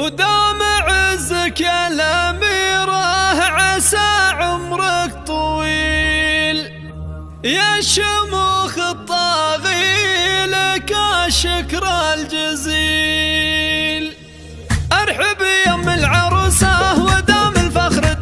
ودام عزك يا الأميرة عسى عمرك طويل، يا شموخ الطاغي لك الشكر الجزيل. ارحب يا ام العروسة ودام الفخر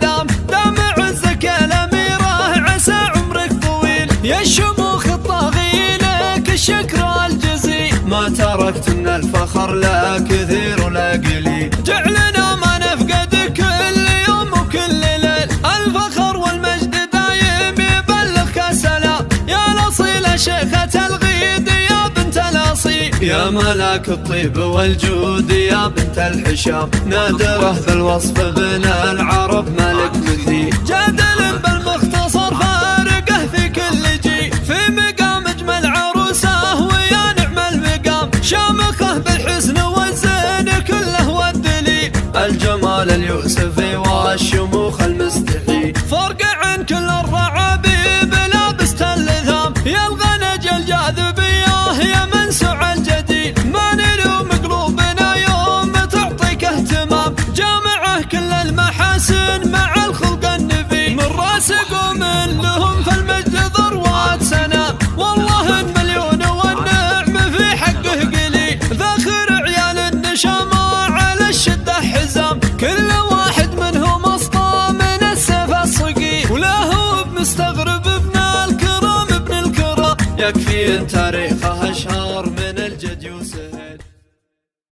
دام عزك يا الأميرة عسى عمرك طويل، يا شموخ الطاغي لك الشكر الجزيل. ما تركت من الفخر لا كثير ولا قليل، جعلنا ما نفقد كل يوم وكل ليل. الفخر والمجد دايم يبلغك السلام، يا الأصيلة شيخة الغيد يا بنت الأصيل، يا ملاك الطيب والجود يا بنت الحشام. نادره بالوصف بن العرب ملك مثيل، جادل بالمختصر فارقه في كل جيل. في مقام اجمل عروسه ويا نعم المقام، شامخه بالحسن والزين كله والدليل. الجمال اليوسفي والشموخ المستحيل، فرق عن كل الرعابيب لابسة اللثام. يا الغنج الجاذبيه يا منسوع الجديد، ما نلوم قلوبنا يوم تعطيك اهتمام. جامعه كل المحاسن مع الخلق النبيل، من راس قوم لهم في المجد ذروات سنام. والله المليون والنعم في حقه قليل، ذاخر عيال النشامى على الشده حزام. كل واحد منهم اسطى من السيف الصقيل، ولا هو بمستغرب ابن الكرام ابن الكرام. يكفي تاريخه